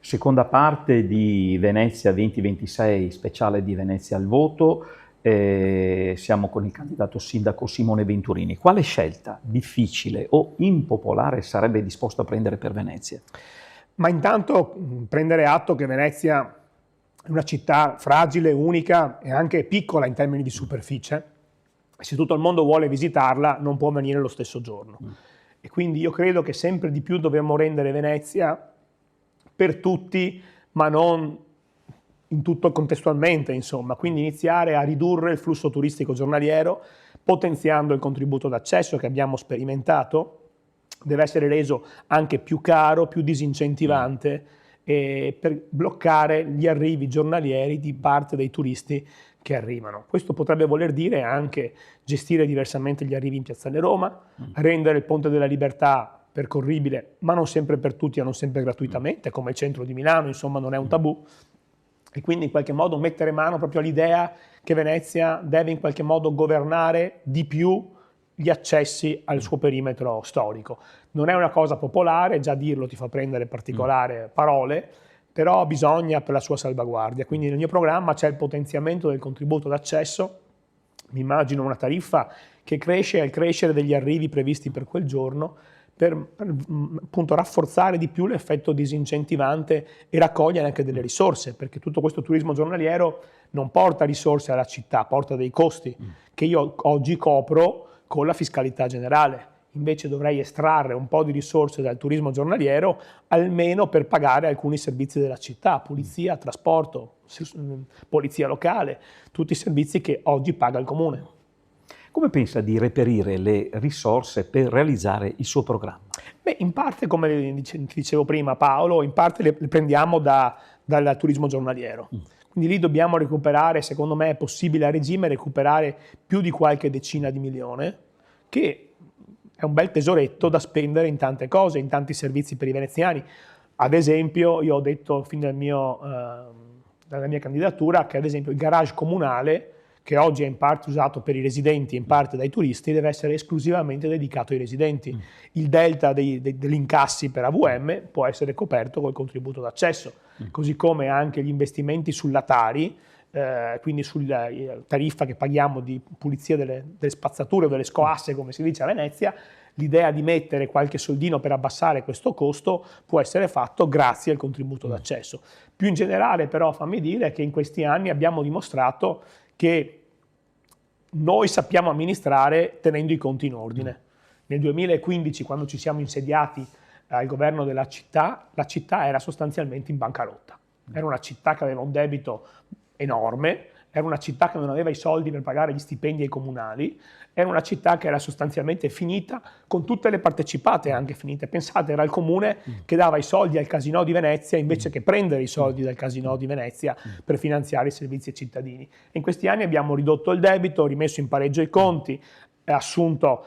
Seconda parte di Venezia 2026, speciale di Venezia al voto. Siamo con il candidato sindaco Simone Venturini. Quale scelta difficile o impopolare sarebbe disposto a prendere per Venezia? Ma intanto prendere atto che Venezia è una città fragile, unica e anche piccola in termini di superficie. Se tutto il mondo vuole visitarla non può venire lo stesso giorno. E quindi io credo che sempre di più dobbiamo rendere Venezia per tutti, ma non in tutto contestualmente, insomma. Quindi iniziare a ridurre il flusso turistico giornaliero, potenziando il contributo d'accesso che abbiamo sperimentato, deve essere reso anche più caro, più disincentivante, per bloccare gli arrivi giornalieri di parte dei turisti che arrivano. Questo potrebbe voler dire anche gestire diversamente gli arrivi in Piazzale Roma, rendere il Ponte della Libertà percorribile, ma non sempre per tutti e non sempre gratuitamente, come il centro di Milano, insomma non è un tabù, e quindi in qualche modo mettere mano proprio all'idea che Venezia deve in qualche modo governare di più gli accessi al suo perimetro storico. Non è una cosa popolare, già dirlo ti fa prendere particolari parole, però bisogna per la sua salvaguardia. Quindi nel mio programma c'è il potenziamento del contributo d'accesso, mi immagino una tariffa che cresce al crescere degli arrivi previsti per quel giorno, per appunto rafforzare di più l'effetto disincentivante e raccogliere anche delle risorse, perché tutto questo turismo giornaliero non porta risorse alla città, porta dei costi che io oggi copro con la fiscalità generale. Invece dovrei estrarre un po' di risorse dal turismo giornaliero, almeno per pagare alcuni servizi della città, pulizia, trasporto, polizia locale, tutti i servizi che oggi paga il comune. Come pensa di reperire le risorse per realizzare il suo programma? Beh, in parte, come ti dicevo prima Paolo, in parte le prendiamo dal turismo giornaliero. Quindi lì dobbiamo recuperare, secondo me è possibile a regime recuperare più di qualche decina di milione, che è un bel tesoretto da spendere in tante cose, in tanti servizi per i veneziani. Ad esempio, io ho detto fin dalla mia candidatura che ad esempio il garage comunale, che oggi è in parte usato per i residenti e in parte dai turisti, deve essere esclusivamente dedicato ai residenti. Il delta degli incassi per AVM può essere coperto col contributo d'accesso, così come anche gli investimenti sulla Tari, quindi sulla tariffa che paghiamo di pulizia delle spazzature o delle scoasse, come si dice a Venezia. L'idea di mettere qualche soldino per abbassare questo costo può essere fatto grazie al contributo d'accesso. Più in generale però fammi dire che in questi anni abbiamo dimostrato che noi sappiamo amministrare tenendo i conti in ordine. Nel 2015, quando ci siamo insediati al governo della città, la città era sostanzialmente in bancarotta. Era una città che aveva un debito enorme, era una città che non aveva i soldi per pagare gli stipendi ai comunali, era una città che era sostanzialmente finita, con tutte le partecipate anche finite. Pensate, era il comune che dava i soldi al Casinò di Venezia invece che prendere i soldi dal Casinò di Venezia per finanziare i servizi ai cittadini. E in questi anni abbiamo ridotto il debito, rimesso in pareggio i conti, assunto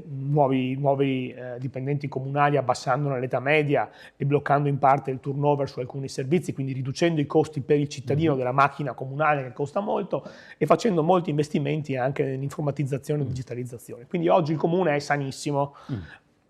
nuovi dipendenti comunali abbassandone l'età media e bloccando in parte il turnover su alcuni servizi, quindi riducendo i costi per il cittadino della macchina comunale che costa molto e facendo molti investimenti anche nell'informatizzazione e digitalizzazione. Quindi oggi il comune è sanissimo,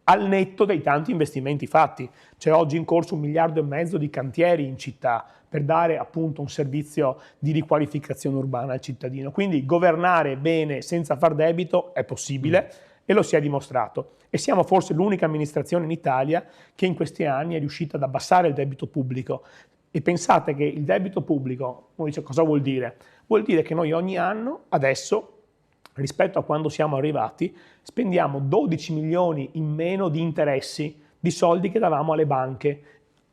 al netto dei tanti investimenti fatti. C'è oggi in corso 1,5 miliardi di cantieri in città per dare appunto un servizio di riqualificazione urbana al cittadino. Quindi governare bene senza far debito è possibile e lo si è dimostrato. E siamo forse l'unica amministrazione in Italia che in questi anni è riuscita ad abbassare il debito pubblico. E pensate che il debito pubblico, uno dice cosa vuol dire? Vuol dire che noi ogni anno, adesso, rispetto a quando siamo arrivati, spendiamo 12 milioni in meno di interessi di soldi che davamo alle banche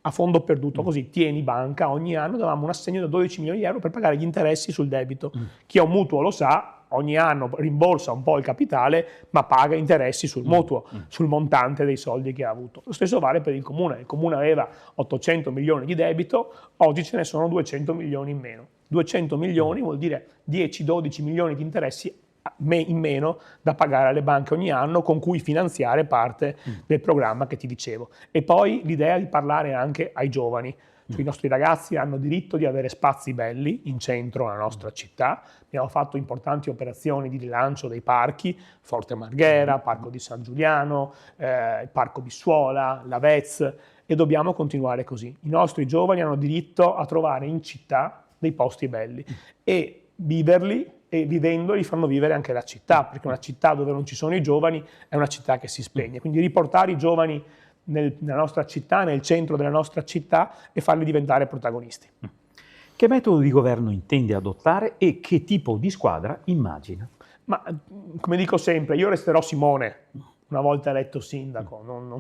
a fondo perduto, così tieni banca, ogni anno davamo un assegno da 12 milioni di euro per pagare gli interessi sul debito. Chi ha un mutuo lo sa, ogni anno rimborsa un po' il capitale, ma paga interessi sul mutuo, sul montante dei soldi che ha avuto. Lo stesso vale per il comune aveva 800 milioni di debito, oggi ce ne sono 200 milioni in meno. 200 milioni vuol dire 10-12 milioni di interessi in meno da pagare alle banche ogni anno, con cui finanziare parte del programma che ti dicevo. E poi l'idea di parlare anche ai giovani. Cioè, i nostri ragazzi hanno diritto di avere spazi belli in centro alla nostra città. Abbiamo fatto importanti operazioni di rilancio dei parchi, Forte Marghera, Parco di San Giuliano, il Parco Bissuola, la Vez, e dobbiamo continuare così. I nostri giovani hanno diritto a trovare in città dei posti belli e viverli, e vivendoli fanno vivere anche la città, perché una città dove non ci sono i giovani è una città che si spegne. Quindi riportare i giovani nella nostra città, nel centro della nostra città, e farli diventare protagonisti. Che metodo di governo intende adottare e che tipo di squadra immagina? Ma come dico sempre, io resterò Simone una volta eletto sindaco, non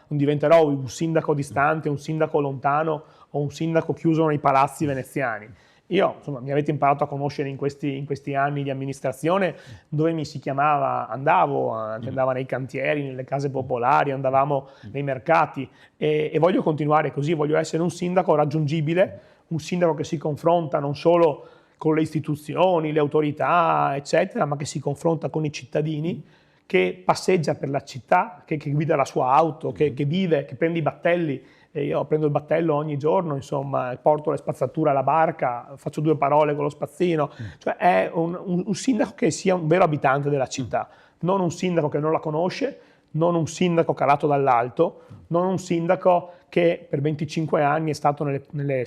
diventerò un sindaco distante, un sindaco lontano o un sindaco chiuso nei palazzi veneziani. Io, insomma, mi avete imparato a conoscere in questi anni di amministrazione, dove mi si chiamava, andavo nei cantieri, nelle case popolari, andavamo nei mercati, e voglio continuare così, voglio essere un sindaco raggiungibile, un sindaco che si confronta non solo con le istituzioni, le autorità, eccetera, ma che si confronta con i cittadini, che passeggia per la città, che guida la sua auto, che vive, che prende i battelli. E io prendo il battello ogni giorno, insomma, porto le spazzature alla barca, faccio 2 parole con lo spazzino. Cioè è un sindaco che sia un vero abitante della città, non un sindaco che non la conosce, non un sindaco calato dall'alto, non un sindaco che per 25 anni è stato nelle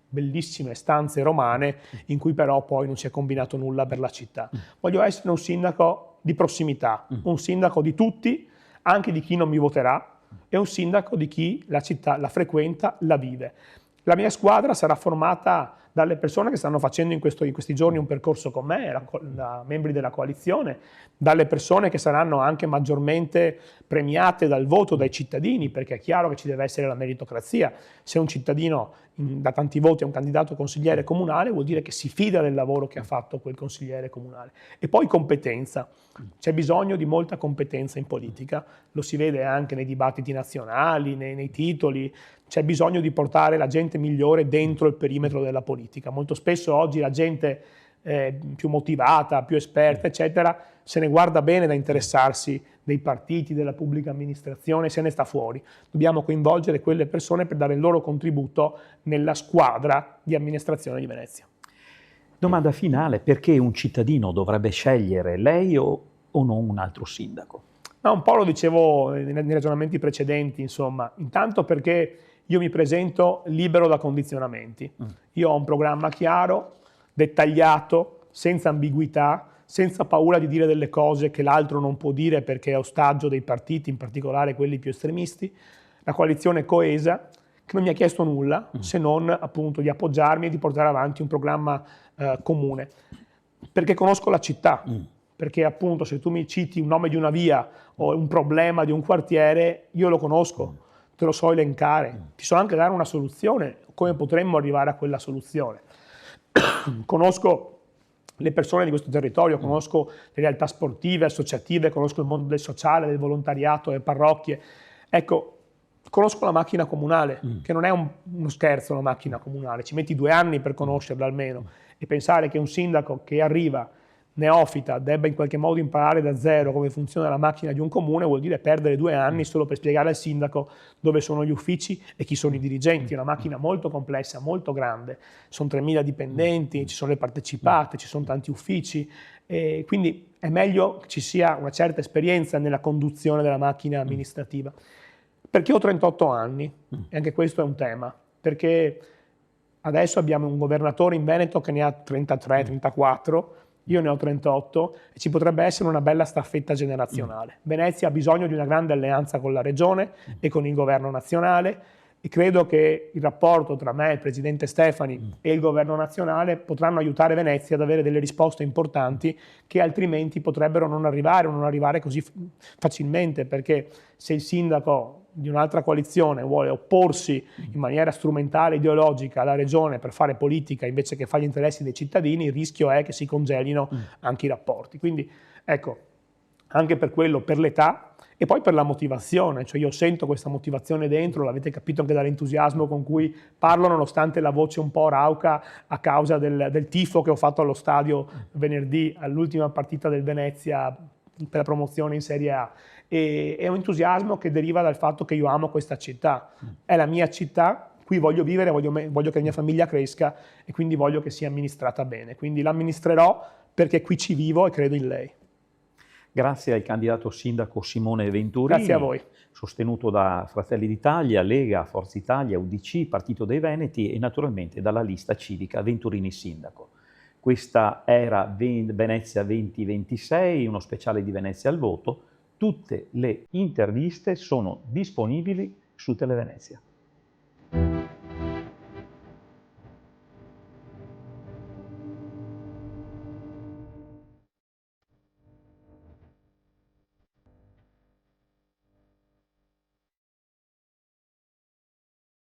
bellissime stanze romane in cui però poi non si è combinato nulla per la città. Voglio essere un sindaco di prossimità, un sindaco di tutti, anche di chi non mi voterà, e un sindaco di chi la città la frequenta, la vive. La mia squadra sarà formata dalle persone che stanno facendo in questi giorni un percorso con me, da membri della coalizione, dalle persone che saranno anche maggiormente premiate dal voto dai cittadini, perché è chiaro che ci deve essere la meritocrazia. Se un cittadino da tanti voti è un candidato consigliere comunale, vuol dire che si fida del lavoro che ha fatto quel consigliere comunale. E poi competenza. C'è bisogno di molta competenza in politica, lo si vede anche nei dibattiti nazionali, nei titoli. C'è bisogno di portare la gente migliore dentro il perimetro della politica. Molto spesso oggi la gente più motivata, più esperta, eccetera, se ne guarda bene da interessarsi dei partiti, della pubblica amministrazione, se ne sta fuori. Dobbiamo coinvolgere quelle persone per dare il loro contributo nella squadra di amministrazione di Venezia. Domanda finale: perché un cittadino dovrebbe scegliere lei o non un altro sindaco? Ma un po' lo dicevo nei ragionamenti precedenti, insomma. Intanto perché io mi presento libero da condizionamenti. Io ho un programma chiaro, dettagliato, senza ambiguità, senza paura di dire delle cose che l'altro non può dire perché è ostaggio dei partiti, in particolare quelli più estremisti. La coalizione coesa, che non mi ha chiesto nulla, se non appunto di appoggiarmi e di portare avanti un programma comune. Perché conosco la città, perché appunto se tu mi citi un nome di una via o un problema di un quartiere, io lo conosco, te lo so elencare, ti so anche dare una soluzione, come potremmo arrivare a quella soluzione. Conosco le persone di questo territorio, conosco le realtà sportive, associative, conosco il mondo del sociale, del volontariato, delle parrocchie. Ecco, conosco la macchina comunale, che non è uno scherzo la macchina comunale, ci metti 2 anni per conoscerla almeno, e pensare che un sindaco che arriva neofita debba in qualche modo imparare da zero come funziona la macchina di un comune vuol dire perdere 2 anni solo per spiegare al sindaco dove sono gli uffici e chi sono i dirigenti. È una macchina molto complessa, molto grande, sono 3.000 dipendenti, ci sono le partecipate, ci sono tanti uffici, e quindi è meglio che ci sia una certa esperienza nella conduzione della macchina amministrativa. Perché ho 38 anni, e anche questo è un tema, perché adesso abbiamo un governatore in Veneto che ne ha 33, 34, io ne ho 38 e ci potrebbe essere una bella staffetta generazionale. Venezia ha bisogno di una grande alleanza con la regione e con il governo nazionale, e credo che il rapporto tra me, il presidente Stefani e il governo nazionale potranno aiutare Venezia ad avere delle risposte importanti che altrimenti potrebbero non arrivare così facilmente, perché se il sindaco di un'altra coalizione vuole opporsi in maniera strumentale, ideologica alla regione per fare politica invece che fare gli interessi dei cittadini, il rischio è che si congelino anche i rapporti. Quindi ecco, anche per quello, per l'età e poi per la motivazione, cioè io sento questa motivazione dentro, l'avete capito anche dall'entusiasmo con cui parlo, nonostante la voce un po' rauca a causa del tifo che ho fatto allo stadio venerdì all'ultima partita del Venezia per la promozione in Serie A. E è un entusiasmo che deriva dal fatto che io amo questa città, è la mia città, qui voglio vivere, voglio che la mia famiglia cresca e quindi voglio che sia amministrata bene, quindi l'amministrerò perché qui ci vivo e credo in lei. Grazie al candidato sindaco Simone Venturini. Grazie a voi. Sostenuto da Fratelli d'Italia, Lega, Forza Italia, UDC, Partito dei Veneti e naturalmente dalla lista civica Venturini Sindaco. Questa era Venezia 2026, uno speciale di Venezia al voto. Tutte le interviste sono disponibili su Televenezia.